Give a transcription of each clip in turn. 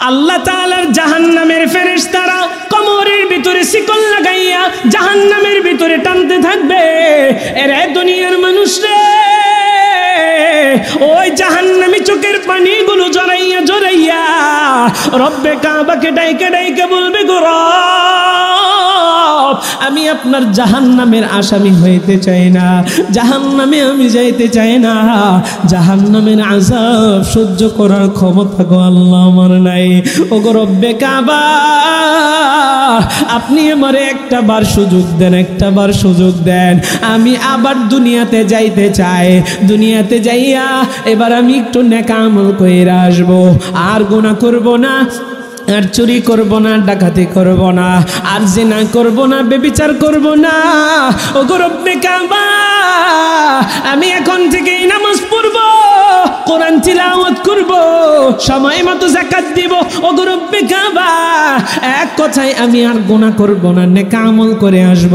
আল্লাহ তাআলার জাহান্নামের ফেরেশতারা কমরের ভিতরে শিকল লাগাইয়া জাহান্নামের ভিতরে টানতে থাকবে। এরে দুনিয়ার মানুষ রে, ওই জাহান্নামী চোখের পানিগুলো জড়াইয়া জড়াইয়া রব্বে কাবাকে ডাইকে ডাইকে বলবে, গো রব, আমি আপনার জাহান্নামের আসামি হইতে চাই না, জাহান্নামে আমি যাইতে চাই না, জাহান্নামের আযাব সহ্য করার ক্ষমতা গো আল্লাহ আমার নাই। ও গো রব্বে কাবা, আপনি আমারে একটা বার সুযোগ দেন, একটা বার সুযোগ দেন, আমি আবার দুনিয়াতে যাইতে চাই। দুনিয়াতে যাইয়া এবার আমি একটু নেক আমল কইরা আসবো, আর গুনাহ করব না, আর চুরি করব না, ডাকাতি করব না, আর জিনা করব না, ব্যভিচার করব না। ও গো রব্বে কাবা, আমি এখন থেকেই নামাজ পড়ব, কোরআন তিলাওয়াত করব, সময় মতো যাকাত দিব। ও গো রব্বে কাবা, এক কথায় আমি আর গুনাহ করব না, নেক আমল করে আসব।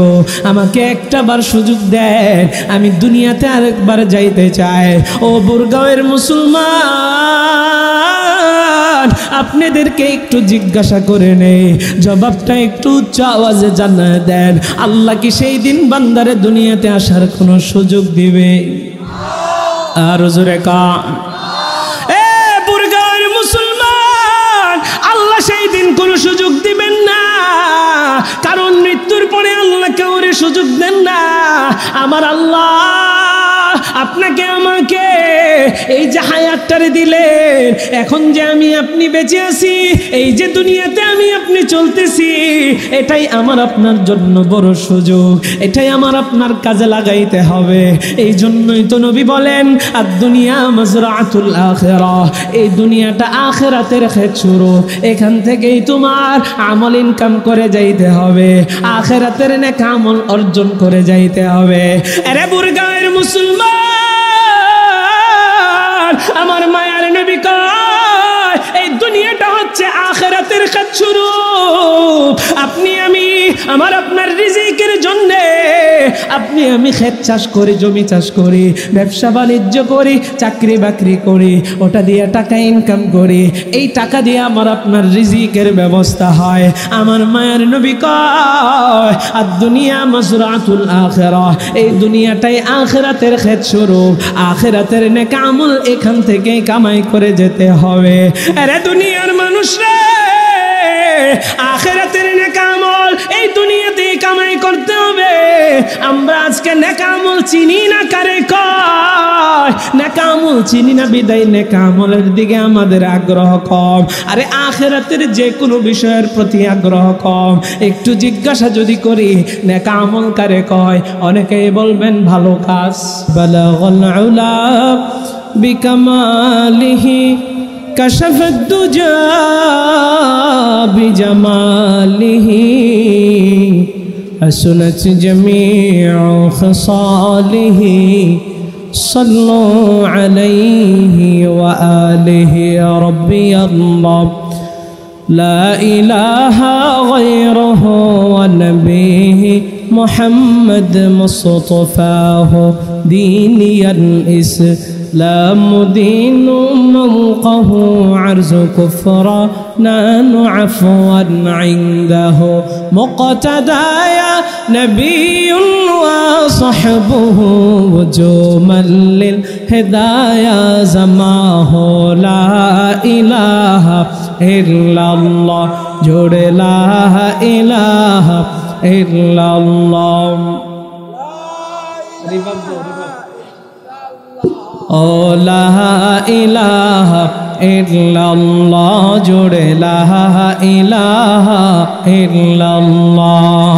আমাকে একটা বার সুযোগ দেন, আমি দুনিয়াতে আরেকবার যাইতে চাই। ও বুরগাঁওয়ের মুসলমান, আপনাদেরকে একটু জিজ্ঞাসা করে নেই, জবাবটা একটু উচ্চ আওয়াজে জানায় দেন। আল্লাহ কি সেই দিন বান্দারে দুনিয়াতে আসার কোনো সুযোগ দিবে? আর জোরে কান। এ বুরগাঁওয়ের মুসলমান, আল্লাহ সেই দিন কোনো সুযোগ দিবেন না, কারণ মৃত্যুর পরে আল্লাহ কাউরে সুযোগ দেন না। আমার আল্লাহ আপনাকে আমাকে এই যে হায়াতটারে দিলেন, এখন যে আমি আপনি বেঁচে আছি, এই যে দুনিয়াতে আমি আপনি চলতেছি, এটাই আমার আপনার জন্য বড় সুযোগ, এটাই আমার আপনার কাজে লাগাইতে হবে। এই জন্যই তো নবী বলেন, আদ-দুনিয়া মাজরাতুল আখিরাহ, এই দুনিয়াটা আখিরাতের ক্ষেত শুরু, এখান থেকেই তোমার আমল ইনকাম করে যাইতে হবে, আখিরাতের নেক আমল অর্জন করে যাইতে হবে। আরে বুরগাঁওয়ের মুসলমান, আমার মায়ার নবী কয়, এই দুনিয়াটা হচ্ছে আখিরাতের ক্ষেত শুরু। আপনি আমি আমার আপনার রিজিকের জন্য আপনি আমি ক্ষেত চাষ করি, জমি চাষ করি, ব্যবসা বাণিজ্য করি, চাকরি বাকরি করি, ওটা দিয়ে টাকা ইনকাম করি, এই টাকা দিয়ে আমার আপনার রিজিকের ব্যবস্থা হয়। আমার মায়ের নবী কয়, আর দুনিয়া মাজরাতুল আখিরাহ, এই দুনিয়াটাই আখিরাতের ক্ষেত শুরু, আখিরাতের নেক আমল এখান থেকে কামাই করে যেতে হবে। আরে দুনিয়ার মানুষ রে, আখিরাতের নেক আমল এই দুনিয়াতে কামাই করতে হবে। আমরা আজকে নেক আমল চিনি না, কারে কয় নেক আমল চিনি না, বিদায় নেক আমলের দিকে আমাদের আগ্রহ কম। আরে আখিরাতের যে কোনো বিষয়ের প্রতি আগ্রহ কম। একটু জিজ্ঞাসা যদি করি, নেক আমল কারে কয়, অনেকেই বলবেন ভালো কাজ। বালাগাল উলা বিকামালিহি কাশাফাদ দুজা বিজামালিহি হাসুনাত জামিউ খিসালিহি সাল্লু আলাইহি ওয়া আলিহি রাব্বি আল্লাহ লা ইলাহা গায়রুহু ওয়া নবিহি মুহাম্মদ মুস্তাফাহু দীনিয়ান ইসলাম دين موقه عرز كفران عفوا عنده مقتدايا نبي وصحبه وجوما للهدايا زماه لا إله إلا الله جود لا إله إلا الله ও লা ইলাহা ইল্লাল্লাহ জোরে লা ইলাহা ইল্লাল্লাহ।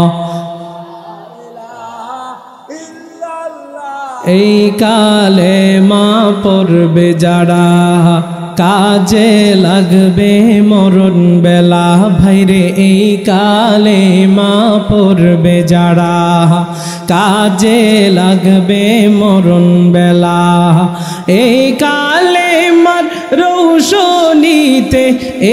এই কালেমা পড়বে যারা, কাজে লাগবে মরণ বেলা। ভাইরে এই কালেমা পড়বে যারা, কাজে লাগবে মরণ বেলা। এই কালেমার রৌশনীতে,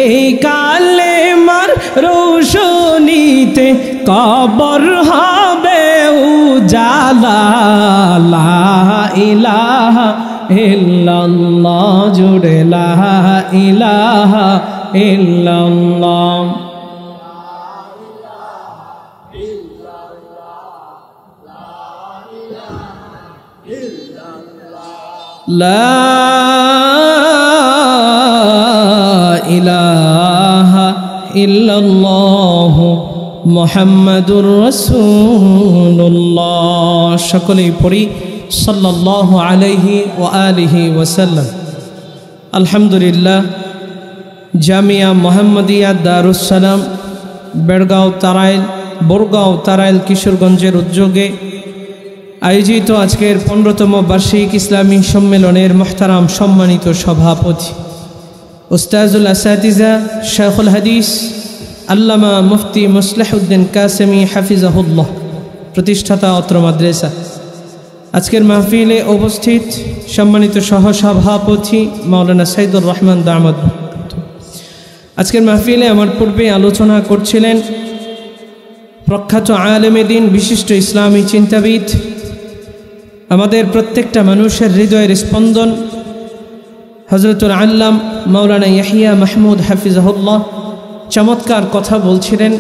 এই কালেমার রৌশনীতে কবর হবে উজালা। লা ইলাহা ইল্লাল্লাহ জুড়ে লা ইলাহা ইল্লাল্লাহ লা ইলাহা ইল্লাল্লাহু মুহাম্মাদুর রাসূলুল্লাহ। সকলেই পড়ি সাল্লাল্লাহু আলাইহি ওয়া আলিহি ওয়াসাল্লাম। আলহামদুলিল্লাহ, জামিয়া মুহাম্মাদিয়া দারুস সালাম বরগাঁও তারাইল কিশোরগঞ্জের উদ্যোগে আয়োজিত আজকের 15তম বার্ষিক ইসলামী সম্মেলনের মুহতারাম সম্মানিত সভাপতি উস্তাজুল আসাতিজা শাইখুল হাদিস আল্লামা মুফতি মুসলিহুদ্দিন কাসেমি হাফিজাহুল্লাহ, প্রতিষ্ঠাতা অত্র মাদ্রাসা, আজকের মাহফিলে উপস্থিত সম্মানিত সহসভাপতি মাওলানা সাইদুর রহমান দামাত। আজকের মাহফিলে আমার পূর্বে আলোচনা করছিলেন প্রখ্যাত আলেমে দ্বীন, বিশিষ্ট ইসলামী চিন্তাবিদ, আমাদের প্রত্যেকটা মানুষের হৃদয়ের স্পন্দন হযরতুল আল্লাম মাওলানা ইয়াহিয়া মাহমুদ হাফিজাহুল্লাহ। চমৎকার কথা বলছিলেন।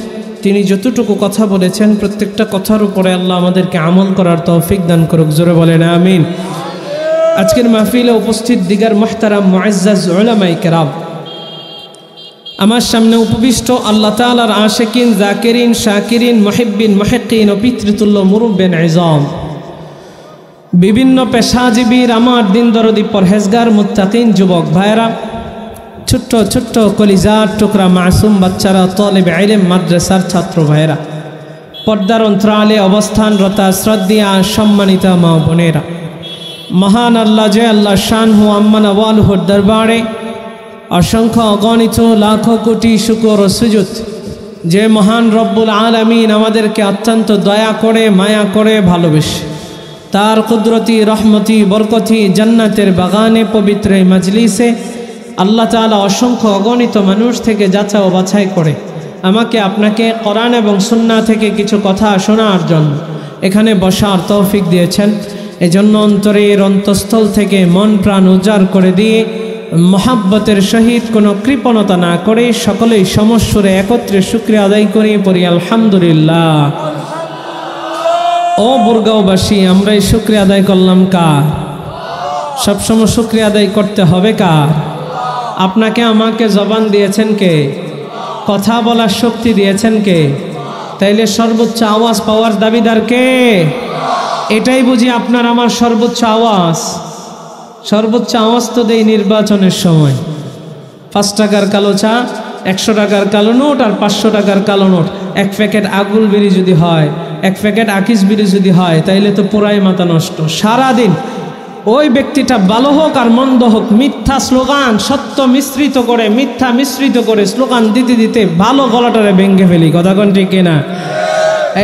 তিনি যতটুকু কথা বলেছেন প্রত্যেকটা কথার উপরে আল্লাহ আমাদেরকে আমল করার তৌফিক দান করুক, জোরে বলেন আমিন। আজকের মাহফিলে উপস্থিত দিগার মুহতারাম মুআজ্জাজ উলামায়ে কেরাম, আমার সামনে উপবিষ্ট আল্লাহ তাআলার আশিকিন, জাকিরিন, শাকিরিন, মুহিব্বিন, মুহিক্কিন ও পিতৃতুল্য মুরব্বিন ইজাম, বিভিন্ন পেশাজীবীর আমার দিন দরদি পরহেজগার মুত্তাকিন যুবক ভাইরা, ছোট্ট ছোট্ট কলিজার টুকরা মাসুম বাচ্চারা, তালেবে ইলম, মাদ্রাসার ছাত্র ভাইরা, পর্দার অন্তরালে অবস্থানরতা শ্রদ্ধেয়া সম্মানিত মা বোনেরা, মহান আল্লাহ যে আল্লাহ শানহু আম্মান ওয়ালহুর দরবারে অসংখ্য অগণিত লাখো কোটি শুকর ও সুজুদ, যে মহান রব্বুল আলামিন আমাদেরকে অত্যন্ত দয়া করে, মায়া করে, ভালোবেসে তার কুদরতি, রহমতি, বরকতি জান্নাতের বাগানে পবিত্র এই মজলিসে আল্লাহ তাআলা অসংখ্য অগণিত মানুষ থেকে যাচা ও বাছাই করে আমাকে আপনাকে কোরআন এবং সুন্নাহ থেকে কিছু কথা শোনার জন্য এখানে বসার তৌফিক দিয়েছেন। এজন্য অন্তরের অন্তঃস্থল থেকে মন প্রাণ উজাড় করে দিয়ে মহাব্বতের সহিত কোনো কৃপণতা না করে সকলেই সমস্বরে একত্রে শুকরিয়া আদায় করি, পড়ি আলহামদুলিল্লাহ। ও বরগাঁওবাসী, আমরা এই শুকরিয়া আদায় করলাম কার? সবসময় শুকরিয়া আদায় করতে হবে কার? আপনাকে আমাকে জবান দিয়েছেন কে? কথা বলার শক্তি দিয়েছেন কে? তাইলে সর্বোচ্চ আওয়াজ পাওয়ার দাবিদার কে? এটাই বুঝি আপনার আমার সর্বোচ্চ আওয়াজ। সর্বোচ্চ আওয়াজ তো দেই নির্বাচনের সময়। 5 টাকার কালো চা, 100 টাকার কালো নোট আর 500 টাকার কালো নোট, 1 প্যাকেট আগুল বিড়ি যদি হয়, 1 প্যাকেট আকিস বিড়ি যদি হয়, তাইলে তো পুরাই মাথা নষ্ট। সারাদিন ওই ব্যক্তিটা ভালো হোক আর মন্দ হোক, মিথ্যা স্লোগান, সত্য মিশ্রিত করে, মিথ্যা মিশ্রিত করে স্লোগান দিতে দিতে ভালো গলাটারে ভেঙে ফেলি। কথা কোন ঠিক কিনা?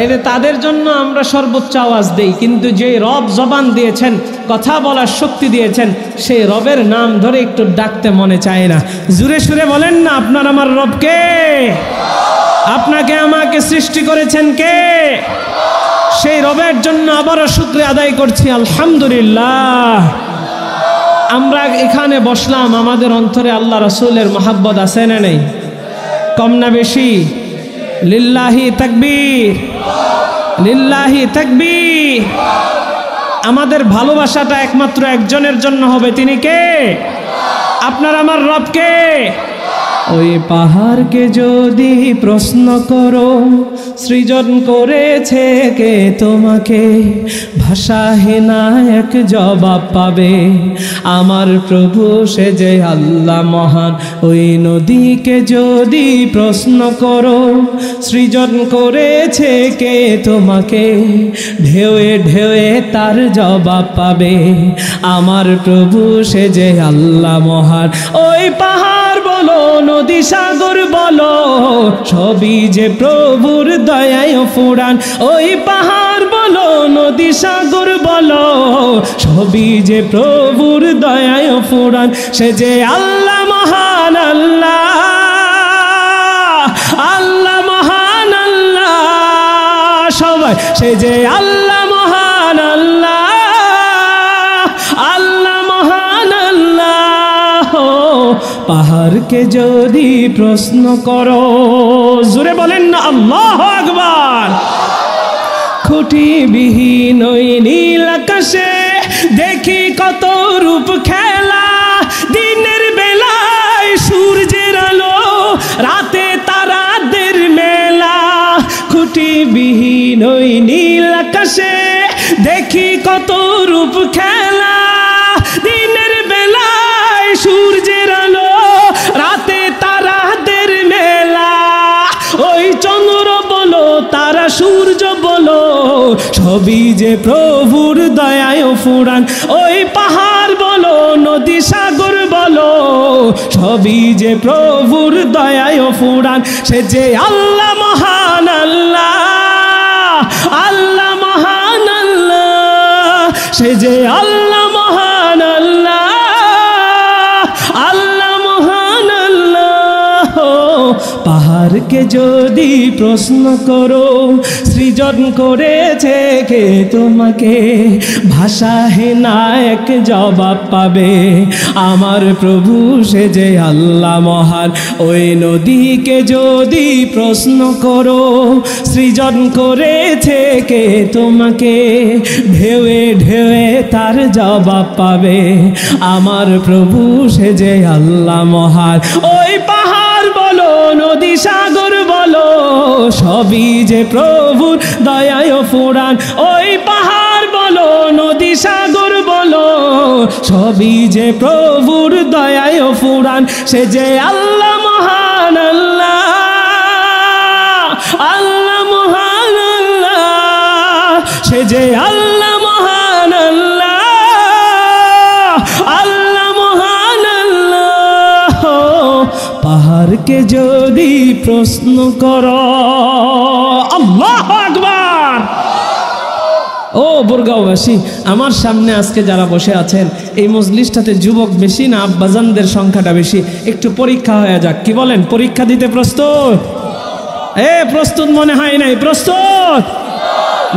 এই যে তাদের জন্য আমরা সর্বোচ্চ আওয়াজ দেই, কিন্তু যে রব জবান দিয়েছেন, কথা বলার শক্তি দিয়েছেন, সেই রবের নাম ধরে একটু ডাকতে মনে চায় না। জুড়ে সুরে বলেন না, আপনার আমার রব কে? আপনাকে আমাকে সৃষ্টি করেছেন কে? সেই রবের জন্য আবারও শুকরিয়া আদায় করছি, আলহামদুলিল্লাহ। আমরা এখানে বসলাম, আমাদের অন্তরে আল্লাহ রাসূলের মহাব্বত আছে না নেই? কম না বেশি? লিল্লাহি তাকবীর, লিল্লাহি তাকবীর। আমাদের ভালোবাসাটা একমাত্র একজনের জন্য হবে, তিনি কে? আপনার আমার রব কে? ওই পাহাড়কে যদি প্রশ্ন করো সৃজন করেছে কে তোমাকে, ভাষাহীন এক জবাব পাবে, আমার প্রভু সে যে আল্লাহ মহান। ওই নদীকে যদি প্রশ্ন করো সৃজন করেছে কে তোমাকে, ঢেউয়ে ঢেউয়ে তার জবাব পাবে, আমার প্রভু সে যে আল্লাহ মহান। ওই পাহাড় বলো, নদী সাগর বলো, সবই যে প্রভুর দয়ায় ফুরান। ওই পাহাড় বলো, নদী সাগর বলো, সবই যে প্রভুর দয়ায় ফুরান। সে যে আল্লাহ মহান, আল্লাহ আল্লাহ মহান, আল্লাহ সবাই। সে যে আল্লাহ মহান, আল্লাহ আল্লাহ মহান, আল্লাহ পাহাড়কে যদি প্রশ্ন করো, জোরে বলেন না আল্লাহু আকবার। খুঁটিবিহীন ওই নীল আকাশে দেখি কত রূপ খেলা, দিনের বেলায় সূর্যের আলো, রাতে তারাদের মেলা। খুঁটিবিহীন ওই নীল আকাশে দেখি কত রূপ খেলা, দিনের বেলায় সূর্যের আলো, রাতে তারাদের মেলা। ওই চন্দ্র বলো তারা সূর্য বলো, সবই যে প্রভুর দয়ায় ফুরান। ওই পাহাড় বলো নদী সাগর বলো, সবই যে প্রভুর দয়ায় ফুরান। সে যে আল্লাহ মহান আল্লাহ, আল্লাহ মহান আল্লাহ, সে যে আল্লাহ মহান আল্লাহ, আল্লাহ মহান আল্লাহ। পাহাড়কে যদি প্রশ্ন করো, সৃজন করেছে কে তোমাকে, ভাষাহীন এক জবাব পাবে। আমার প্রভু সে যে আল্লাহ মহান। ওই নদীকে যদি প্রশ্ন করো, সৃজন করেছে কে তোমাকে, ঢেউয়ে ঢেউয়ে তার জবাব পাবে। আমার প্রভু সে যে আল্লাহ মহান। ওই পাহাড় বলো নদী সাগর বলো, সবই যে প্রভুর দয়ায় ফুরান। ওই পাহাড় বলো নদী সাগর বলো, সবই যে প্রভুর দয়ায় ফুরান। সে যে আল্লাহ মহান আল্লাহ, আল্লাহ মহান আল্লাহ, সে যে আল্লাহ মহান আল্লাহ, আল্লাহ মহান আল্লাহ। পাহাড়কে যদি প্রশ্ন করো, আল্লাহু আকবার। ও বরগাঁওবাসী, আমার সামনে আজকে যারা বসে আছেন, এই মজলিসটাতে যুবক বেশি না আব্বাজানদের সংখ্যাটা বেশি? একটু পরীক্ষা হয়ে যাক, কি বলেন? পরীক্ষা দিতে প্রস্তুত? প্রস্তুত মনে হয় নাই, প্রস্তুত?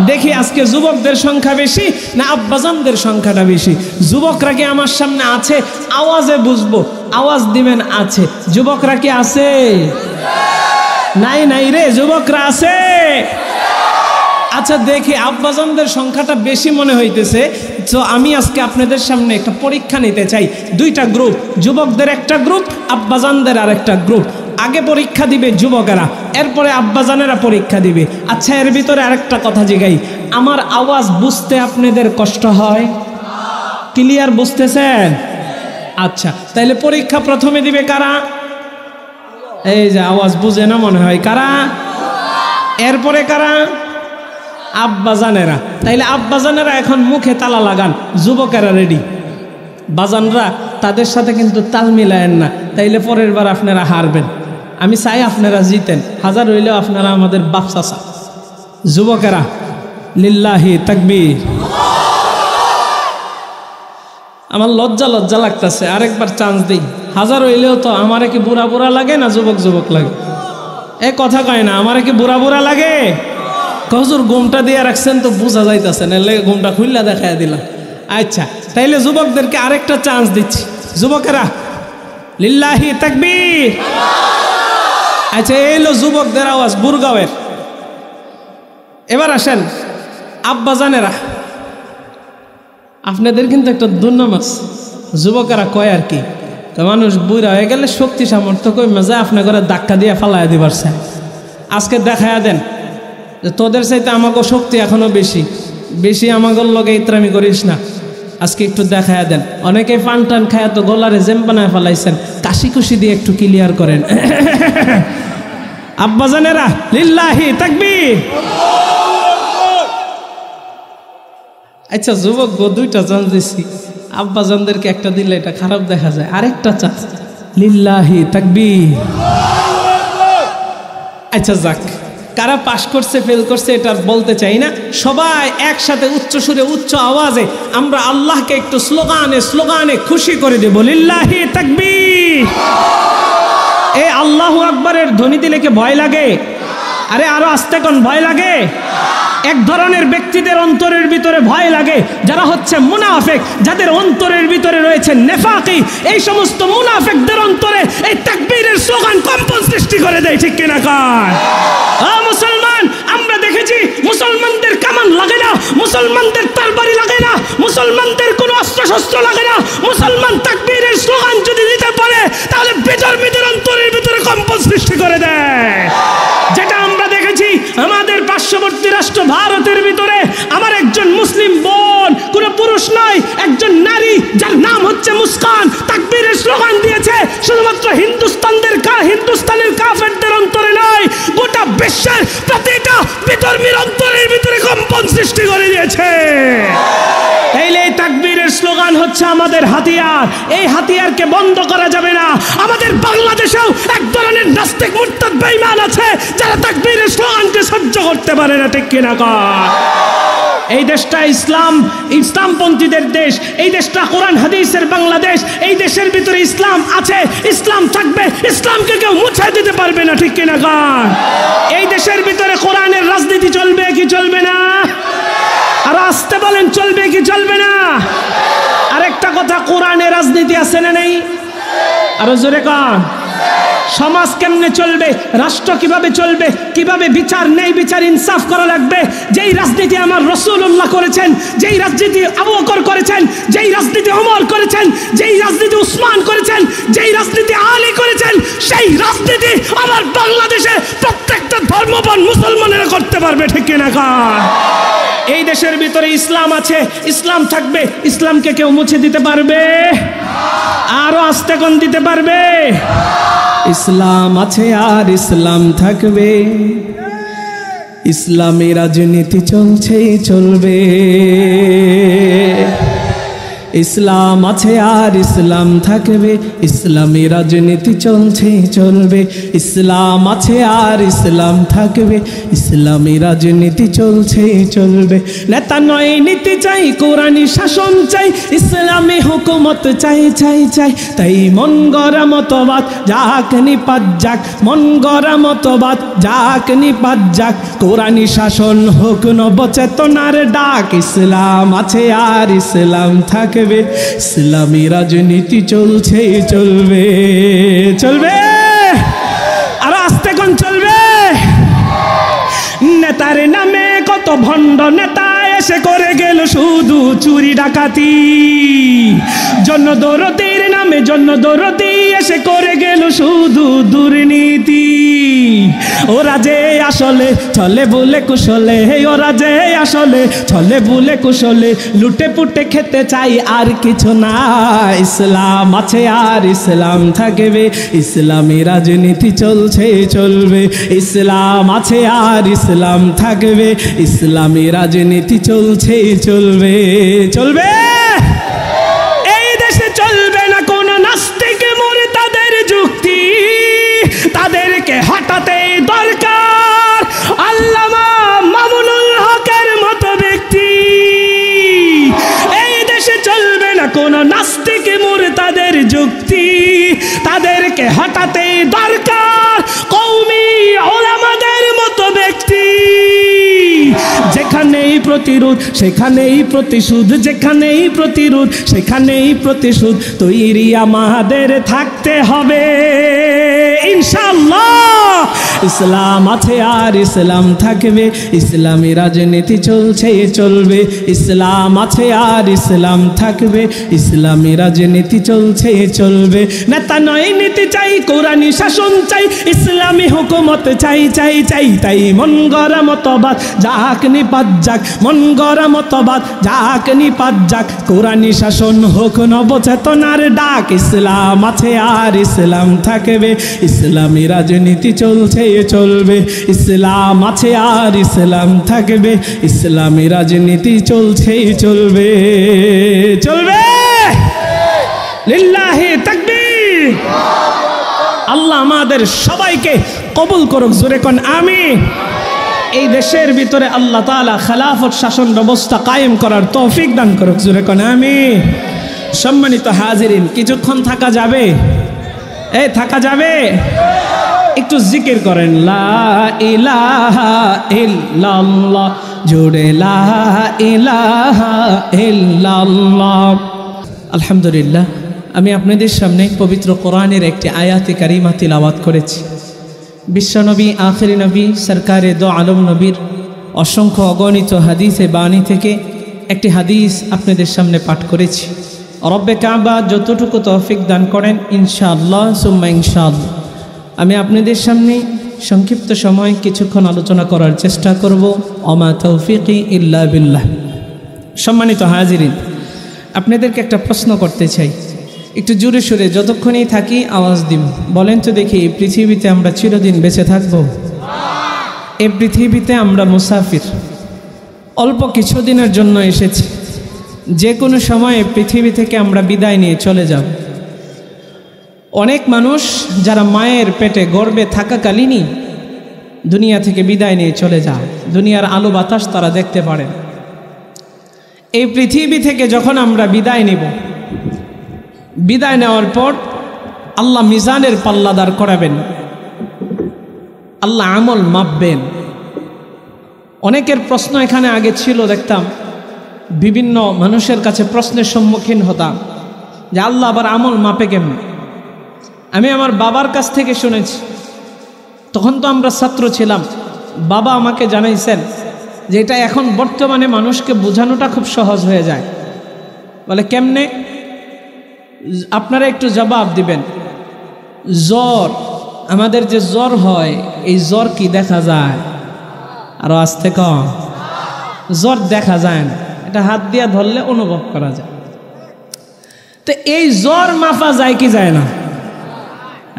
দেখি আজকে যুবকদের সংখ্যা বেশি না আব্বাজানদের সংখ্যাটা বেশি। যুবকরা কি আমার সামনে আছে? আওয়াজে বুঝবো, আওয়াজ দিবেন আছে। যুবকরা কি আছে? নাই নাই রে, যুবকরা আছে? আচ্ছা দেখি আব্বাজানদের সংখ্যাটা বেশি মনে হইতেছে, তো আমি আজকে আপনাদের সামনে একটা পরীক্ষা নিতে চাই। দুইটা গ্রুপ, যুবকদের একটা গ্রুপ, আব্বাজানদের আর একটা গ্রুপ। আগে পরীক্ষা দিবে যুবকেরা, এরপরে আব্বাজানেরা পরীক্ষা দিবে। আচ্ছা এর ভিতরে আরেকটা কথা জিগাই, আমার আওয়াজ বুঝতে আপনাদের কষ্ট হয়? ক্লিয়ার বুঝতেছেন? আচ্ছা তাইলে পরীক্ষা প্রথমে দিবে কারা? এই যে আওয়াজ বুঝে না মনে হয়, কারা? এরপরে কারা? আব্বাজানেরা। তাইলে আব্বাজানেরা এখন মুখে তালা লাগান, যুবকেরা রেডি। বাজানরা তাদের সাথে কিন্তু তাল মিলায়েন না, তাইলে পরের বার আপনারা হারবেন। আমি চাই আপনারা জিতেন, হাজার হইলেও আপনারা আমাদের বাপ চাচা। যুবকেরা লিল্লাহি তাকবীর। আমার লজ্জা লজ্জা লাগতেছে, আরেকবার চান্স দিই। হাজার হইলেও তো আমারে কি বুড়া বুড়া লাগে না যুবক যুবক লাগে? এ কথা কয় না, আমারে কি বুড়া বুড়া লাগে? হুজুর ঘুমটা দিয়ে রাখছেন তো বোঝা যাইতেছে না, ঘুমটা খুললা দেখায় দিলাম। আচ্ছা তাইলে যুবকদেরকে আরেকটা চান্স দিচ্ছি। যুবকেরা লিল্লাহি তাকবীর। আচ্ছা এলো যুবকদের আওয়াজ বুরগাঁওয়ের। এবার আসেন আব্বাজানেরা, আপনাদের কিন্তু একটা দুর্নাম আছে। যুবকেরা কয় আর কি, মানুষ বুড়া হয়ে গেলে শক্তি সামর্থ্য কমে যায়, আপনার ঘরে ধাক্কা দিয়ে ফালাইয়া দিবার চায়। আজকে দেখায়া দেন যে তোদের চাইতে আমাকে শক্তি এখনো বেশি বেশি, আমাকে লগে ইত্রামি করিস না। আজকে একটু দেখায়া দেন। অনেকে পান টান খায় তো গলারে জেম বানায় ফেলাইছেন, কাশি কুশি দিয়ে একটু ক্লিয়ার করেন। আব্বাজানেরা লিল্লাহি তাকবীর। আচ্ছা যুবক গো, দুইটা চান্স দিছি, আব্বাজানদেরকে একটা দিলে এটা খারাপ দেখা যায়, আরেকটা চান্স। লিল্লাহি তাকবীর। আচ্ছা যাক, কারা পাশ করছে ফেল করছে এটা বলতে চাই না, সবাই একসাথে উচ্চ সুরে উচ্চ আওয়াজে আমরা আল্লাহকে একটু স্লোগানে স্লোগানে খুশি করে দেব। লিল্লাহি তাকবীর। এই আল্লাহু আকবারের ধ্বনি দিলে কি ভয় লাগে? আরে আরো আস্তে কোন, ভয় লাগে? এক ধরনের ব্যক্তিদের অন্তরের ভিতরে ভয় লাগে, যারা হচ্ছে মুনাফিক, যাদের অন্তরের ভিতরে রয়েছে নেফাকি। এই সমস্ত মুনাফিকদের অন্তরে এই তাকবীরের স্লোগান কম্পন সৃষ্টি করে দেয়, ঠিক কিনা কয়? মুসলমান, আমরা দেখেছি মুসলমানদের কামান লাগে না, মুসলমানদের তরবারি লাগে না, মুসলমানদের কোনো অস্ত্র শস্ত্র লাগে না। মুসলমান তাকবীরের স্লোগান যদি দিতে পারে তাহলে বিধর্মীদের অন্তরের ভিতরে কম্পন সৃষ্টি করে দেয়। যেটা আমরা দেখেছি আমাদের পার্শ্ববর্তী রাষ্ট্র ভারতের ভিতরে, আমার একজন মুসলিম বোন, কোনো পুরুষ নয়, একজন নারী যার নাম হচ্ছে মুস্কান, তাকবীরের স্লোগান দিয়েছে। শুধুমাত্র হিন্দুস্তানের কাফেরদের অন্তরে নয়, গোটা বিশ্বের প্রতিটা বিধর্মীর অন্তরের ভিতরে কম্পন সৃষ্টি করে দিয়েছে। এই তাকবীরের স্লোগান হচ্ছে আমাদের হাতিয়ার। এই হাতিয়ারকে বন্ধ করা যাবে না। আমাদের বাংলাদেশেও এক ধরনের নাস্তিক মুরতাদ বেঈমান আছে যারা তাকবীরের স্লোগানকে সহ্য করতে পারে না, ঠিক কিনা কয়? এই দেশটা ইসলামপন্থীদের দেশ, এই দেশটা কোরআন হাদিসের বাংলাদেশ। এই দেশের ভিতরে ইসলাম আছে, ইসলাম থাকবে, ইসলামকে কেউ মুছে দিতে পারবে না, ঠিক কিনা কয়? এই দেশের ভিতরে কোরআনের রাজনীতি চলবে কি চলবে না? আর আসতে বলেন, চলবে কি চলবে না? আরেকটা কথা, কোরআনের রাজনীতি আছে না নেই? আরো জোরে কন। সমাজ কেমনে চলবে, রাষ্ট্র কিভাবে চলবে, কিভাবে বিচার নেই বিচার ইনসাফ করা লাগবে, যেই রাজনীতি আমার রাসূলুল্লাহ করেছেন, যেই রাজনীতি আবু বকর করেছেন, যেই রাজনীতি ওমর করেছেন, যেই রাজনীতি উসমান করেছেন, যেই রাজনীতি আলী করেছেন, সেই রাজনীতি আমার বাংলাদেশে প্রত্যেকটা ধর্মবান মুসলমানেরা করতে পারবে, ঠিক কিনা কয়? এই দেশের ভিতরে ইসলাম আছে, ইসলাম থাকবে, ইসলামকে কেউ মুছে দিতে পারবে? আরো আস্তে কোন দিতে পারবে? ইসলাম আছে আর ইসলাম থাকবে, ইসলামী রাজনীতি চলছেই চলবে। ইসলাম আছে আর ইসলাম থাকবে, ইসলামী রাজনীতি চলছেই চলবে। ইসলাম আছে আর ইসলাম থাকবে, ইসলামী রাজনীতি চলছেই চলবে। নেতা নয় নীতি চাই, কোরআনী শাসন চাই, ইসলামী হুকুমত চাই চাই চাই। তাই মন গড়া মতবাদ যাক নিপাত যাক, মন গড়া মতবাদ যাক নিপাত যাক, কোরআনী শাসন হোক নবচেতনার ডাক। ইসলাম আছে আর ইসলাম থাকবে, ইসলামী রাজনীতি চলছে চলবে চলবে। আর আস্তে কোন চলবে? নেতার নামে কত ভণ্ড নেতা এসে করে গেল শুধু চুরি ডাকাতি, জনদরদির নামে জনদরদি এসে করে গেল শুধু দুর্নীতি। ওরা যে আসলে চলে বলে কুশলে, ওরা যে আসলে চলে বলে কুশলে, লুটে পুটে খেতে চাই আর কিছু না। ইসলাম আছে আর ইসলাম থাকবে, ইসলামী রাজনীতি চলছে চলবে। ইসলাম আছে আর ইসলাম থাকবে, ইসলামী রাজনীতি চলছে চলবে চলবে। এই দেশে চলবে না কোন নাস্তিক মুরতাদের যুক্তি, তাদেরকে হটাতে দরকার আল্লামা মামুনুল হকের মতো ব্যক্তি। এই দেশে চলবে না কোন নাস্তিক মুরতাদের যুক্তি, তাদেরকে হটাতে দরকার কওমি উলামাদের মতো ব্যক্তি। যেখানেই প্রতিরোধ সেখানেই প্রতিশোধ, যেখানেই প্রতিরোধ সেখানেই প্রতিশোধ, তৈরি আমাদের থাকতে হবে ইনশাআল্লাহ। ইসলাম আছে আর ইসলাম থাকবে, ইসলামী রাজনীতি চলছে চলবে। ইসলাম আছে আর ইসলাম থাকবে, ইসলামী রাজনীতি চলছে চলবে। নেতা নয় নীতি চাই, কোরআনী শাসন চাই, ইসলামী হুকুমত চাই চাই চাই। তাই মন গড়া মতবাদ যাক নিপাত যাক, মন গড়া মতবাদ যাক নিপাত যাক, কোরআনী শাসন হোক নবচেতনার ডাক। ইসলাম আছে আর ইসলাম থাকবে, ইসলামী রাজনীতি চলছে চলবে। ইসলাম আছে আর ইসলাম থাকবে, ইসলামী রাজনীতি চলছে চলবে চলবে। লিল্লাহি তাকবীর। আল্লাহ আমাদের সবাইকে কবুল করুক, জোরে কোন আমিন। এই দেশের ভিতরে আল্লাহ তাআলা খেলাফত শাসন ব্যবস্থা কায়েম করার তৌফিক দান করুক, জোরে কোন আমিন। সম্মানিত হাজিরিন, কিছুক্ষণ থাকা যাবে? থাকা যাবে? একটু জিকির করেন, লা ইলাহা ইল্লাল্লাহ জুড়ে লা ইলাহা ইল্লাল্লাহ। আলহামদুলিল্লাহ, আমি আপনাদের সামনে পবিত্র কোরআনের একটি আয়াতে কারিমা তিলাওয়াত করেছি। বিশ্বনবী আখিরি নবী সরকারে দো আলম নবীর অসংখ্য অগণিত হাদিসে বাণী থেকে একটি হাদিস আপনাদের সামনে পাঠ করেছি। রব্বে কাবা যতটুকু তৌফিক দান করেন ইনশাআল্লাহ সুম্মা ইনশাআল্লাহ আমি আপনাদের সামনে সংক্ষিপ্ত সময় কিছুক্ষণ আলোচনা করার চেষ্টা করব। ওমা তৌফিকি ইল্লা বিল্লাহ। সম্মানিত হাজিরিন, আপনাদেরকে একটা প্রশ্ন করতে চাই, একটু জোরে সোরে যতক্ষণই থাকি আওয়াজ দিব। বলেন তো দেখি, এই পৃথিবীতে আমরা চিরদিন বেঁচে থাকব? এই পৃথিবীতে আমরা মুসাফির, অল্প কিছুদিনের জন্য এসেছি। যে কোনো সময়ে পৃথিবী থেকে আমরা বিদায় নিয়ে চলে যাব। অনেক মানুষ যারা মায়ের পেটে গর্ভে থাকাকালীনই দুনিয়া থেকে বিদায় নিয়ে চলে যায়, দুনিয়ার আলো বাতাস তারা দেখতে পারে। এই পৃথিবী থেকে যখন আমরা বিদায় নেব, বিদায় নেওয়ার পর আল্লাহ মিজানের পাল্লা দাঁড় করাবেন, আল্লাহ আমল মাপবেন। অনেকের প্রশ্ন এখানে আগে ছিল, দেখতাম বিভিন্ন মানুষের কাছে প্রশ্নের সম্মুখীন হতাম যে আল্লাহ আবার আমল মাপে কেমন। আমি আমার বাবার কাছ থেকে শুনেছি, তখন তো আমরা ছাত্র ছিলাম, বাবা আমাকে জানাইছেন যে এটা এখন বর্তমানে মানুষকে বোঝানোটা খুব সহজ হয়ে যায়। বলে কেমনে? আপনারা একটু জবাব দিবেন। জ্বর, আমাদের যে জ্বর হয়, এই জ্বর কি দেখা যায়? আরো আসতে কম, জ্বর দেখা যায় না, এটা হাত দিয়ে ধরলে অনুভব করা যায়। তো এই জ্বর মাপা যায় কি যায় না?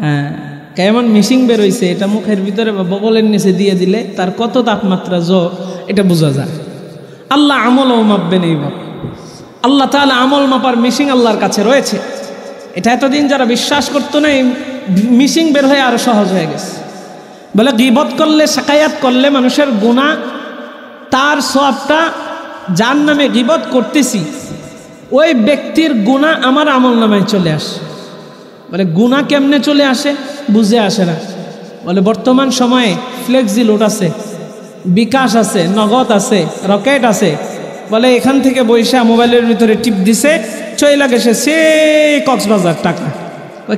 হ্যাঁ, কেমন মিশিং বেরোইছে, এটা মুখের ভিতরে বা বগলের নিচে দিয়ে দিলে তার কত তাপমাত্রা জ্বর এটা বোঝা যায়। আল্লাহ আমলও মাপবেন এইভাবে। আল্লাহ তাআলা আমল মাপার মিশিং আল্লাহর কাছে রয়েছে। এটা এতদিন যারা বিশ্বাস করতো না, এই মিশিং বের হয়ে আরো সহজ হয়ে গেছে। বলে গীবত করলে, শাকায়াত করলে মানুষের গুনাহ, তার সওয়াবটা যার নামে গীবত করতেছি ওই ব্যক্তির গুনাহ আমার আমল নামায় চলে আসে। বলে গুনাহ কেমনে চলে আসে? বুঝে আসে না। বলে বর্তমান সময়ে ফ্লেক্সি লোড আছে, বিকাশ আছে, নগদ আছে, রকেট আছে। বলে এখান থেকে বৈশা মোবাইলের ভিতরে টিপ দিছে, চইলা গেছে সে কক্সবাজার টাকা।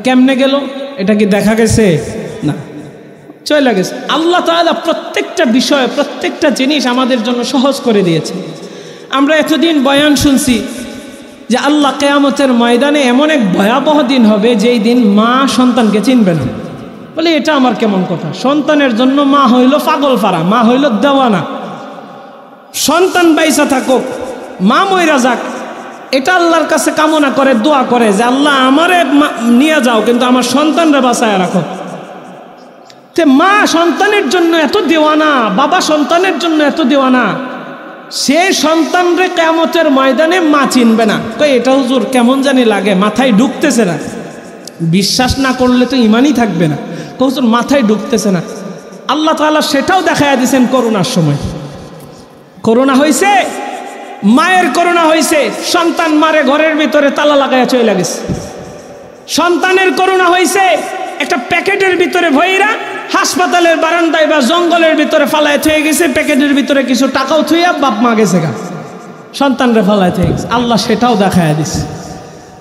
কেমনে গেল? এটা কি দেখা গেছে? না, চইলা গেছে। আল্লাহ তাআলা প্রত্যেকটা বিষয়, প্রত্যেকটা জিনিস আমাদের জন্য সহজ করে দিয়েছে। আমরা এতদিন বয়ান শুনছি যে আল্লাহ কিয়ামতের ময়দানে এমন এক ভয়াবহ দিন হবে যেই দিন মা সন্তানকে চিনবে না। বলে এটা আমার কেমন কথা? সন্তানের জন্য মা হইল পাগল পারা, মা হইল দেওয়ানা। সন্তান বাইসা থাকুক, মা মইরা যাক, এটা আল্লাহর কাছে কামনা করে, দোয়া করে যে আল্লাহ আমারে নিয়ে যাও, কিন্তু আমার সন্তানরা বাঁচায় রাখো। তে মা সন্তানের জন্য এত দেওয়ানা, বাবা সন্তানের জন্য এত দেওয়ানা, সে সন্তানরে কিয়ামতের ময়দানে মা চিনবে না। কই এটা হুজুর কেমন জানি লাগে, মাথায় ঢুকতেছে না। বিশ্বাস না করলে তো ইমানই থাকবে না। হুজুর মাথায় ঢুকতেছে না। আল্লাহ তাআলা সেটাও দেখাইয়া দিয়েছেন করোনার সময়। করোনা হয়েছে, মায়ের করোনা হয়েছে, সন্তান মারে ঘরের ভিতরে তালা লাগাইয়া চলে গেছে। সন্তানের করোনা হয়েছে, একটা প্যাকেটের ভিতরে ভইরা হাসপাতালের বারান্দায় বা জঙ্গলের ভিতরে ফালায় থয়ে গেছে, প্যাকেটের ভিতরে কিছু টাকাও থইয়া বাপ মা গেছে গা, সন্তানরে ফালায় থয়ে গেছে। আল্লাহ সেটাও দেখাইয়া দিছে।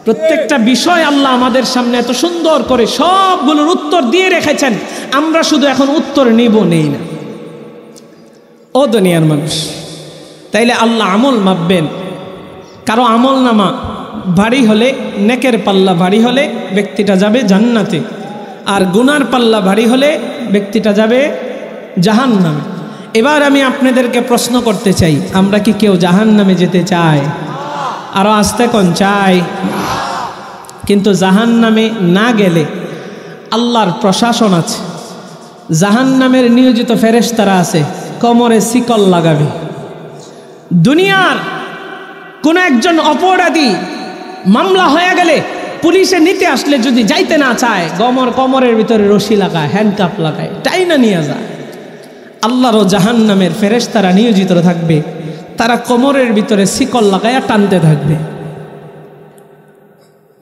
প্রত্যেকটা বিষয় আল্লাহ আমাদের সামনে এত সুন্দর করে সবগুলোর উত্তর দিয়ে রেখেছেন। আমরা শুধু এখন উত্তর নেই না। ও দুনিয়ার মানুষ, তাইলে আল্লাহ আমল মাপবেন। কারো আমল নামা ভারী হলে, নেকের পাল্লা ভারী হলে ব্যক্তিটা যাবে জান্নাতে, আর গুনার পাল্লা ভারী হলে ব্যক্তিটা যাবে জাহান্নামে। এবার আমি আপনাদেরকে প্রশ্ন করতে চাই, আমরা কি কেউ জাহান্নামে যেতে চাই? আরো আস্তে কোন চাই? কিন্তু জাহান্নামে না গেলে আল্লাহর প্রশাসন আছে, জাহান্নামের নিয়োজিত ফেরেশতারা আছে, কোমরে শিকল লাগাবে। দুনিয়ার কোন একজন অপরাধী মামলা হয়ে গেলে পুলিশে নিতে আসলে যদি যাইতে না চায়, কোমরের ভিতরে রশি লাগায়, হ্যান্ডকাপ লাগায়, টাইনা নিয়ে যায়। আল্লাহরও জাহান্নামের ফেরেশতারা নিয়োজিত থাকবে, তারা কোমরের ভিতরে শিকল লাগায়া টানতে থাকবে।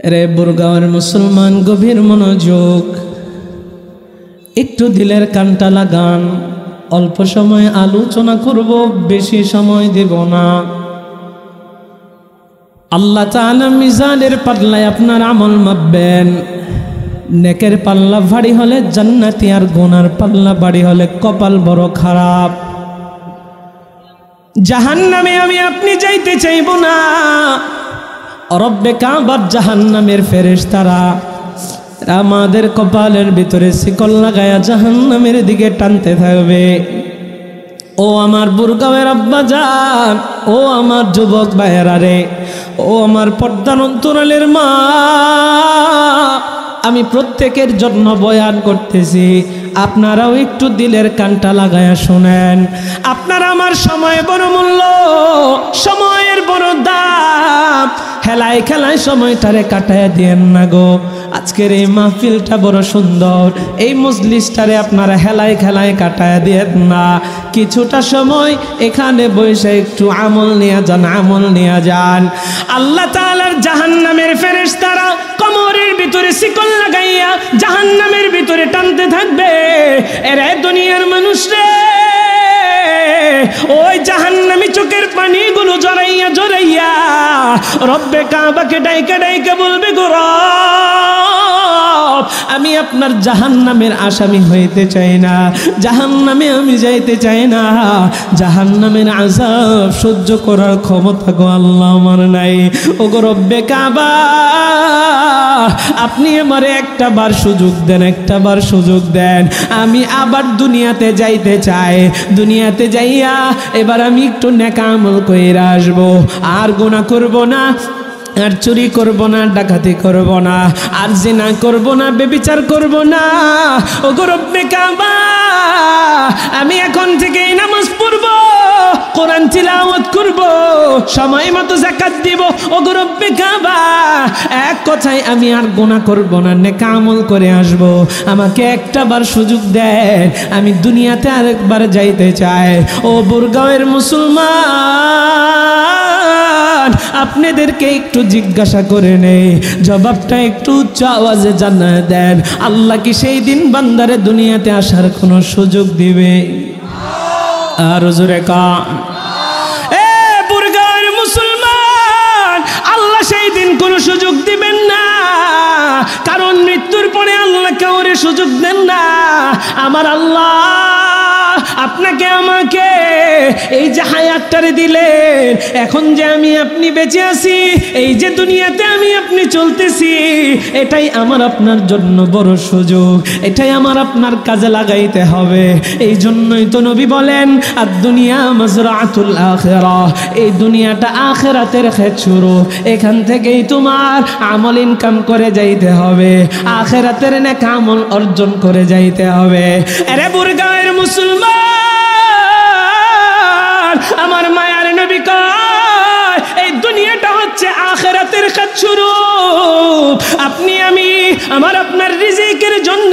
রে বুরগাঁওয়ের মুসলমান, গভীর মনোযোগ, একটু দিলের কানটা লাগান। অল্প সময় আলোচনা করব, বেশি সময় দেব না। আল্লাহ তাআলা মিজানের পাল্লায় আপনার আমল মাপবেন। নেকের পাল্লা ভারী হলে জান্নাতি, আর গুনার পাল্লা ভারী হলে কপাল বড় খারাপ। জাহান্নামে আমি আপনি যাইতে চাইব না। রব্বে কাবার জাহান্নামের ফেরেশতারা আমাদের কপালের ভিতরে শিকল লাগায়া জাহান্নামের দিকে টানতে থাকবে। ও আমার বুরগাঁওয়ের আব্বা জান, ও আমার যুবক ভাইয়েরা রে, ও আমার পর্দার অন্তরালের মা, আমি প্রত্যেকের জন্য বয়ান করতেছি, আপনারাও একটু দিলের কানটা লাগায়া শোনেন। আপনারা আমার সময় বড় মূল্য, সময়ের বড় দাম, হেলায় খেলায় সময়টারে কাটায় দিয়েন না গো। আজকের এই মাহফিলটা বড় সুন্দর, এই মজলিসটারে আপনারা হেলায় খেলায় কাটায় দিয়েন না। কিছুটা সময় এখানে বসে একটু আমল নিয়ে যান, আমল নিয়ে যান। আল্লাহ তাআলার জাহান্নামের ফেরেশতারা কোমরের ভিতরে শিকল লাগাইয়া জাহান্নামের ভিতরে টানতে থাকবে। এরে দুনিয়ার মানুষ রে, ওই জাহান্নামী চোখের পানিগুলো জড়াইয়া জড়াইয়া রব্বে কাবাকে ডাইকা ডাইকা বলবে, গো রব, আমি আপনার জাহান্নামের আসামি হইতে চাই না, জাহান্নামে আমি যাইতে চাই না, জাহান্নামের আযাব সহ্য করার ক্ষমতা গো আল্লাহ আমার নাই। ও গো রব্বে কাবা, আপনি আমারে একটা বার সুযোগ দেন, একটা বার সুযোগ দেন। আমি আবার দুনিয়াতে যাইতে চাই, দুনিয়াতে যাইয়া এবার আমি একটু নেক আমল কইরা আসবো, আর গুনাহ করব না, আর চুরি করব না, ডাকাতি করব না, আর জিনা করব না, ব্যভিচার করব না। ও গো রব্বে কাবা, আমি এখন থেকেই নামাজ পড়ব, কোরআন তিলাওয়াত করব, সময় মতো যাকাত দিব। ও গো রব্বে কাবা, এক কথায় আমি আর গুনাহ করব না, নেক আমল করে আসব। আমাকে একটা বার সুযোগ দেন, আমি দুনিয়াতে আরেকবার যাইতে চাই। ও বুরগাঁওয়ের মুসলমান, আপনাদেরকে একটু জিজ্ঞাসা করে নেই, জবাবটা একটু উচ্চ আওয়াজে জানায় দেন। আল্লাহ কি সেই দিন বান্দারে দুনিয়াতে আসার কোনো সুযোগ দিবে? আর জোরে কান। এ বুরগাঁওয়ের মুসলমান, আল্লাহ সেই দিন কোনো সুযোগ দিবেন না, কারণ মৃত্যুর পরে আল্লাহ কাউরে সুযোগ দেন না। আমার আল্লাহ আপনাকে আমাকে এই যে হায়াতটারে দিলেন, এখন যে আমি আপনি বেঁচে আছি, এই যে দুনিয়াতে আমি আপনি চলতেছি, এটাই আমার আপনার জন্য বড় সুযোগ, এটাই আমার আপনার কাজে লাগাইতে হবে। এই জন্যই তো নবী বলেন, আর দুনিয়া মাজরাতুল আখিরাহ, এই দুনিয়াটা আখিরাতের ক্ষেত শুরু, এখান থেকেই তোমার আমল ইনকাম করে যাইতে হবে, আখিরাতের নেক আমল অর্জন করে যাইতে হবে। আরে বুরগাঁওয়ের মুসলমান, আমার মায়ার নবী কয়, এই দুনিয়াটা হচ্ছে আখিরাতের কাজ শুরু। আপনি আমি আমার আপনার রিজিকের জন্য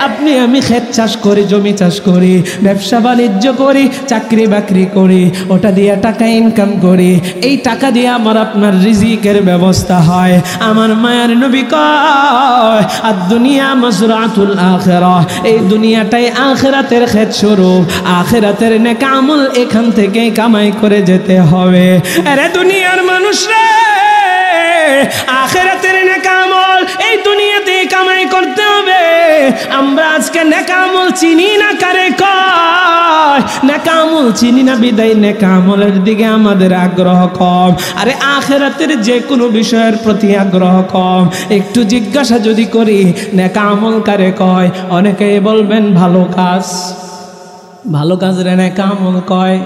আপনি আমি ক্ষেত চাষ করি, জমি চাষ করি, ব্যবসা বাণিজ্য করি, চাকরি বাকরি করি, ওটা দিয়ে টাকা ইনকাম করি, এই টাকা দিয়ে আমার আপনার রিজিকের ব্যবস্থা হয়। আমার মায়ার নবী কয়, আর দুনিয়া মাজরাতুল আখিরাহ, এই দুনিয়াটাই আখিরাতের ক্ষেত শুরু, আখিরাতের নেক আমল এখান থেকে কামাই করে যেতে হবে। আরে দুনিয়ার মানুষ রে, আখিরাতের নেক আমল এই দুনিয়াতে কামাই করতে হবে। আমরা আজকে নেক আমল চিনি না, কারে কয় নেক আমল চিনি না বিদায় নেক আমলের দিকে আমাদের আগ্রহ কম। আরে আখিরাতের যে কোনো বিষয়ের প্রতি আগ্রহ কম। একটু জিজ্ঞাসা যদি করি নেক আমল কারে কয়, অনেকেই বলবেন ভালো কাজ, ভালো কাজের নেক আমল কয়।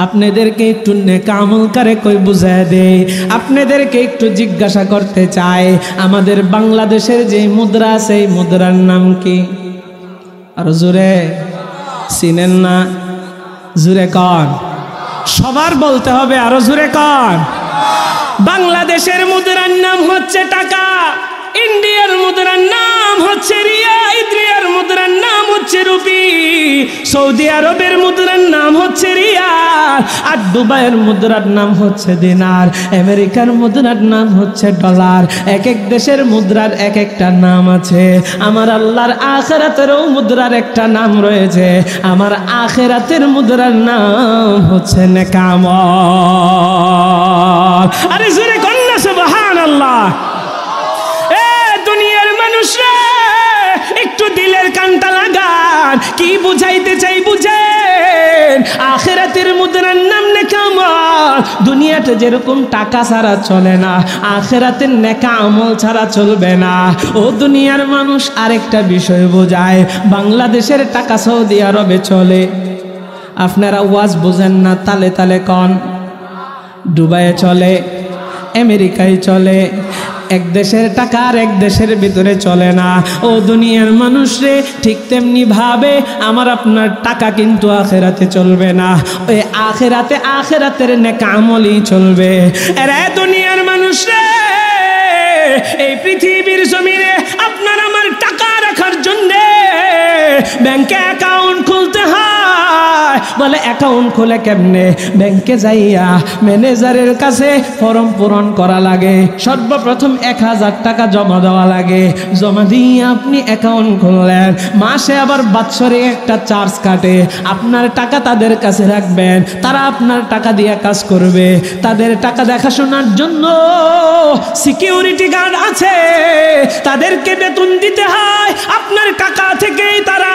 আপনাদেরকে একটু নেক আমল কারে কই বুঝায় দেই। আপনাদেরকে একটু জিজ্ঞাসা করতে চাই, আমাদের বাংলাদেশের যে মুদ্রা আছে, এই মুদ্রার নাম কি? আর জোরে চিনেন না? জোরে কন, সবার বলতে হবে, আরো জোরে কন। বাংলাদেশের মুদ্রার নাম হচ্ছে টাকা, ইন্ডিয়ার মুদ্রার নাম নাম হচ্ছে রিয়াদ, রিয়ার মুদ্রার নাম হচ্ছে রুপি, সৌদি আরবের মুদ্রার নাম হচ্ছে রিয়াল, আর দুবাইয়ের মুদ্রার নাম হচ্ছে দিনার, আমেরিকার মুদ্রার নাম হচ্ছে ডলার। এক এক দেশের মুদ্রার এক একটা নাম আছে। আমার আল্লাহর আখিরাতেরও মুদ্রার একটা নাম রয়েছে। আমার আখিরাতের মুদ্রার নাম হচ্ছে নেকামল। আরে জোরে কন্যা সুবহানাল্লাহ। এ দুনিয়ার মানুষরা একটু দিলের কানটা লাগান, কি বুঝাইতে চাই বুঝেন। আখিরাতের মুদ্রার নাম নেকামল। দুনিয়াতে যেরকম টাকা ছাড়া চলে না, আখিরাতের নেকা আমল ছাড়া চলবে না। ও দুনিয়ার মানুষ আরেকটা বিষয় বোঝায়, বাংলাদেশের টাকা সৌদি আরবে চলে। আপনারা ওয়াজ বোঝেন না, তালে তালে কন। দুবাইয়ে চলে, আমেরিকায় চলে। এক দেশের টাকা আর এক দেশের ভিতরে চলে না। ও দুনিয়ার মানুষ রে, ঠিক তেমনি ভাবে আমার আপনার টাকা কিন্তু আখিরাতে চলবে না। ওই আখিরাতের নেক আমলই চলবে। এরে দুনিয়ার মানুষ রে, এই পৃথিবীর জমিনে আপনার আমার টাকা রাখার জন্য ব্যাংকে অ্যাকাউন্ট খুলতে হয়। বলে অ্যাকাউন্ট খুলে কেমনে? ব্যাংকে যাইয়া ম্যানেজারের কাছে ফর্ম পূরণ করা লাগে। সর্বপ্রথম 1000 টাকা জমা দেওয়া লাগে। জমা দিয়ে আপনি অ্যাকাউন্ট খুললেন। মাসে আবার বাৎসরিক একটা চার্জ কাটে। আপনার টাকা তাদের কাছে রাখবেন, তারা আপনার টাকা দিয়ে কাজ করবে। তাদের টাকা দেখাশোনার জন্য সিকিউরিটি গার্ড আছে, তাদেরকে বেতন দিতে হয়। আপনার টাকা থেকেই তারা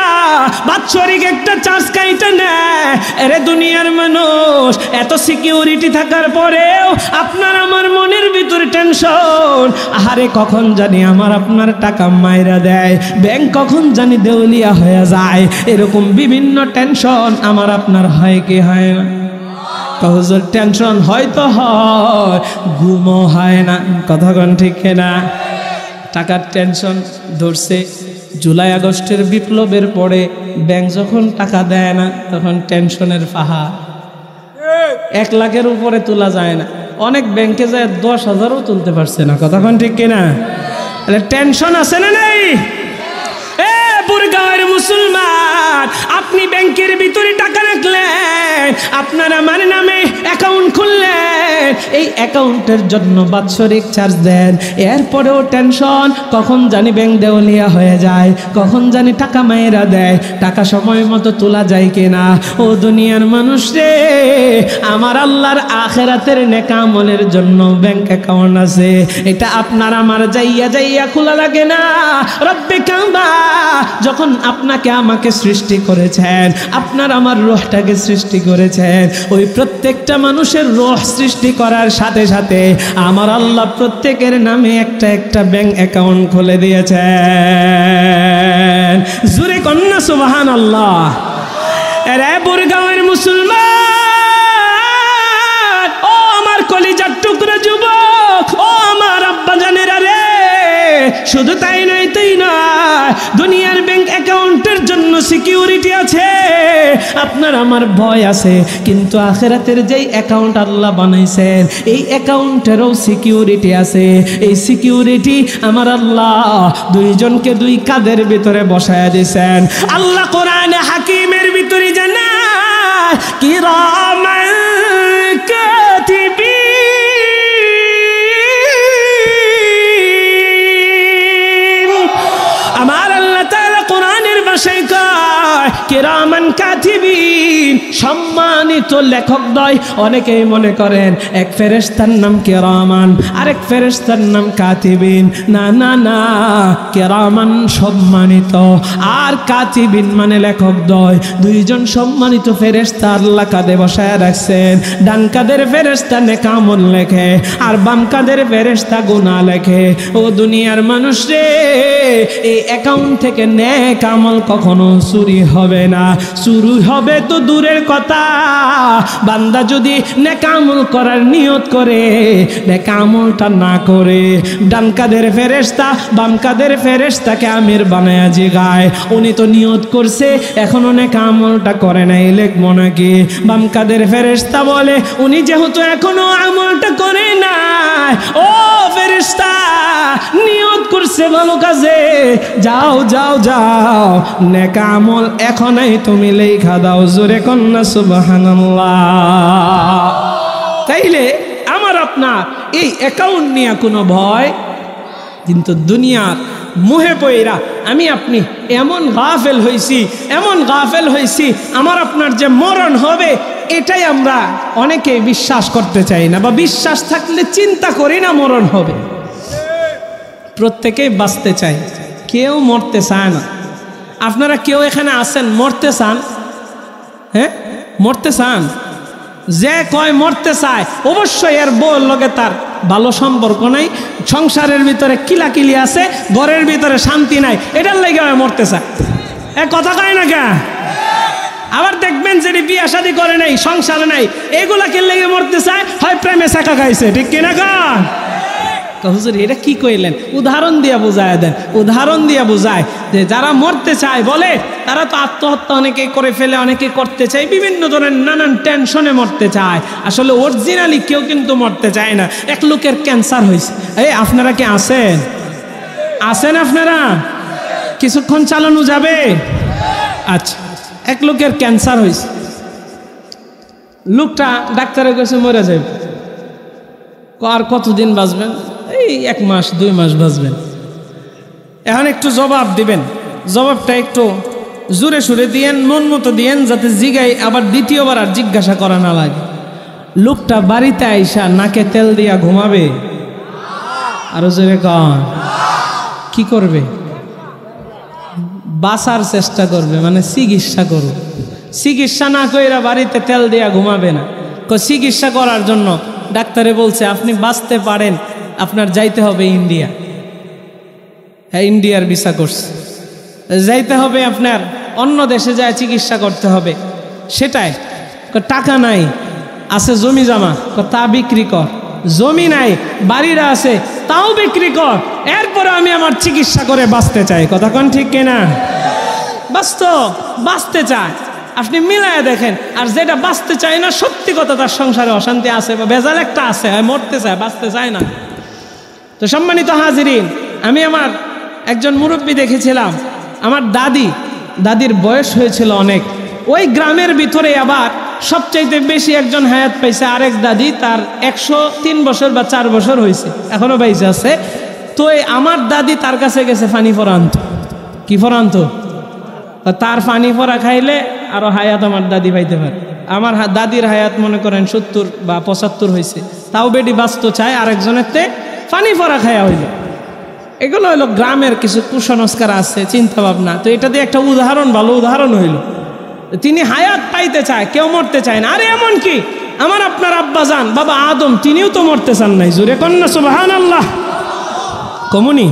বাৎসরিক একটা চার্জ কাইটে নেয়। আরে দুনিয়ার মানুষ, এত সিকিউরিটি থাকার পরেও আপনার আমার মনের ভিতরে টেনশন। আরে কখন জানি আমার আপনার টাকা মাইরা দেয়, ব্যাংক কখন জানি দেউলিয়া হয়ে যায়। এরকম বিভিন্ন টেনশন আমার আপনার হয় কি হয় না? হুজুর টেনশন হয়তো হয়, ঘুমও হয় না। কথা কোন ঠিক না? টাকার টেনশন ধরছে। জুলাই আগস্টের বিপ্লবের পরে ব্যাংক যখন টাকা দেয় না, তখন টেনশনের পাহাড়। 1 লাখের উপরে তোলা যায় না। অনেক ব্যাংকে যায় 10,000ও তুলতে পারছে না। কথা কোন ঠিক কিনা? টেনশন আছে না নেই? বুরগাঁওয়ের মুসলমান, আপনি ব্যাংকের ভিতরে টাকা রাখলেন, আপনার আমার নামে অ্যাকাউন্ট খুললেন। এই অ্যাকাউন্টের জন্য বাৎসরিক চার্জ দেন। এরপরেও টেনশন, কখন জানি ব্যাংক দেউলিয়া হয়ে যায়, কখন জানি টাকা মায়েরা দেয়, টাকা সময় মতো তোলা যায় কিনা। ও দুনিয়ার মানুষ রে, আমার আল্লাহর আখিরাতের নেক আমলের জন্য ব্যাংক অ্যাকাউন্ট আছে। এটা আপনার আমার যাইয়া যাইয়া খোলা লাগে না। রব্বে কাবা যখন আপনাকে আমাকে সৃষ্টি করেছেন, আপনার আমার রূহটাকে সৃষ্টি করেছেন, ওই প্রত্যেকটা মানুষের রূহ সৃষ্টি করার সাথে সাথে আমার আল্লাহ প্রত্যেকের নামে একটা একটা ব্যাংক অ্যাকাউন্ট খুলে দিয়েছেন। জোরে কন্যা সুবহানাল্লাহ। এরে বুরগাঁওয়ের মুসলমান, ও আমার কলিজার টুকরা যুবক, ও আমার আব্বা জানেরা রে, শুধু তাই নয় দুনিয়ার ব্যাংক অ্যাকাউন্টের জন্য সিকিউরিটি আছে, আপনার আমার ভয় আছে। কিন্তু আখিরাতের যেই অ্যাকাউন্ট আল্লাহ বানাইছেন, এই অ্যাকাউন্টেরও সিকিউরিটি আছে। এই সিকিউরিটি আমার আল্লাহ দুইজনকে দুই কাঁধের ভিতরে বসায়া দিয়েছেন। আল্লাহ কোরআনে হাকিমের ভিতরে জানায়, কিরামান কাতিবিন, কিরামান কাতিবিন, সম্মানিত লেখক দয়। অনেকেই মনে করেন এক ফেরেশতার নাম কিরামান, আরেক ফেরেশতার নাম কাতিবিন। না না না, কিরামান সম্মানিত, আর কাতিবিন মানে লেখক দয়। দুইজন সম্মানিত ফেরেশতা আল্লাহ কাঁধে বসায় রাখছেন। ডান কাঁধের ফেরেশতা নেক আমল লেখে, আর বাম কাঁধের ফেরেশতা গুনাহ লেখে। ও দুনিয়ার মানুষ রে, এই অ্যাকাউন্ট থেকে নেক আমল কখনো চুরি চুরি হবে না। চুরি হবে তো দূরের কথা, বান্দা যদি নেক আমল করার নিয়ত করে নেক আমলটা না করে, ডান কাদের ফেরেশতা বাম কাদের ফেরেশতাকে আমির বানায়া জিগায়, উনি তো নিয়ত করছে এখনো নেক আমলটা করে নাই, লিখবো নাকি? বাম কাদের ফেরেশতা বলে উনি যেহেতু এখনো আমলটা করে নাই, ও ফেরেশতা নিয়ত করছে ভালো কাজে, যাও যাও যাও নেক আমল এখনই তুমি লেখা দাও। জোরে কন্যা সুবহানাল্লাহ। তাইলে আমার আপনার এই অ্যাকাউন্ট নিয়ে কোনো ভয়, কিন্তু দুনিয়ার মোহে পয়রা আমি আপনি এমন গাফেল হয়েছি, এমন গাফেল হয়েছি, আমার আপনার যে মরণ হবে এটাই আমরা অনেকে বিশ্বাস করতে চাই না, বা বিশ্বাস থাকলে চিন্তা করি না মরণ হবে। প্রত্যেকেই বাঁচতে চায়, কেউ মরতে চায় না। আপনারা কেউ এখানে আছেন মরতে চান? হ্যাঁ, মরতে চান? যে কয় মরতে চায় অবশ্যই এর বউর লগে তার ভালো সম্পর্ক নাই, সংসারের ভিতরে কিলাকিলি আছে, ঘরের ভিতরে শান্তি নাই, এটার লেগে মরতে চায়। এ কথা কয় না কে? আবার দেখবেন যে বিয়ে শাদী করে নাই, সংসার নাই, এগুলাকে লেগে মরতে চায়, হয় প্রেমে চাকা খাইছে, ঠিক কিনা কন? হুজুর এটা কি কইলেন? উদাহরণ দিয়া বুঝায় দেন, উদাহরণ দিয়া বুঝায় যে যারা মরতে চায় বলে তারা তো আত্মহত্যা অনেকে করে ফেলে, অনেকে করতে চায়, বিভিন্ন ধরনের নানান টেনশনে মরতে চায়। আসলে অরিজিনালি কেউ কিন্তু মরতে চায় না। এক লোকের ক্যান্সার হয়েছে, এই আপনারা কি আছেন? আছেন আপনারা? কিছুক্ষণ চালানো যাবে? আচ্ছা, এক লোকের ক্যান্সার হয়েছে, লোকটা ডাক্তারের কাছে মরে যাবে, আর কতদিন বাঁচবেন? এই 1 মাস 2 মাস বাঁচবেন। এখন একটু জবাব দিবেন, জবাবটা একটু জোরে সুরে দিয়েন, মন মতো দিয়েন, যাতে জিগাই আবার দ্বিতীয়বার আর জিজ্ঞাসা করা না লাগে। লোকটা বাড়িতে আইসা নাকে তেল দিয়া ঘুমাবে? আরো জোরে কন। কি করবে? বাঁচার চেষ্টা করবে, মানে চিকিৎসা করবে। চিকিৎসা না কইরা বাড়িতে তেল দিয়া ঘুমাবে না। চিকিৎসা করার জন্য ডাক্তারে বলছে আপনি বাঁচতে পারেন, আপনার যাইতে হবে ইন্ডিয়া। হ্যাঁ, ইন্ডিয়ার ভিসা করছে, যাইতে হবে আপনার, অন্য দেশে যায় চিকিৎসা করতে হবে। সেটাই টাকা নাই, আছে জমি জমা, তা বিক্রি কর। জমি নাই, বাড়িরা আছে, তাও বিক্রি কর, এরপরে আমি আমার চিকিৎসা করে বাঁচতে চাই। কথা কোন ঠিক কিনা? বাঁচতে চায়, আপনি মিলায় দেখেন। আর যেটা বাঁচতে চায় না, সত্যি কথা তার সংসারে অশান্তি আছে বা বেজাল একটা আছে, মরতে চায়, বাঁচতে চায় না। তো সম্মানিত হাজিরিন, আমি আমার একজন মুরব্বী দেখেছিলাম, আমার দাদির বয়স হয়েছিল অনেক। ওই গ্রামের ভিতরে আবার সবচাইতে বেশি একজন হায়াত পাইছে, আরেক দাদি, তার 103 বছর বা 4 বছর হয়েছে, এখনো বাইসে আছে। তো আমার দাদি তার কাছে গেছে পানি পরা আনতো। কি পরা আনতো? তার পানি পরা খাইলে আরো হায়াত আমার দাদি পাইতে পারে। আমার দাদির হায়াত মনে করেন 70 বা 75 হয়েছে, তাও বেডি বাঁচতে চায় আরেকজনের তে পানি পরা খায়া হইল। এগুলো হইলো গ্রামের কিছু কুসংস্কার আছে, চিন্তা ভাবনা। তো এটা দিয়ে একটা উদাহরণ, ভালো উদাহরণ হইল। তিনি হায়াত পাইতে চায়, কেউ মরতে চায় না। আরে এমন কি আমার আপনার আব্বাজান বাবা আদম, তিনিও তো মরতে চান নাই। জোরে কন্যা সুবহানাল্লাহ। কমুনি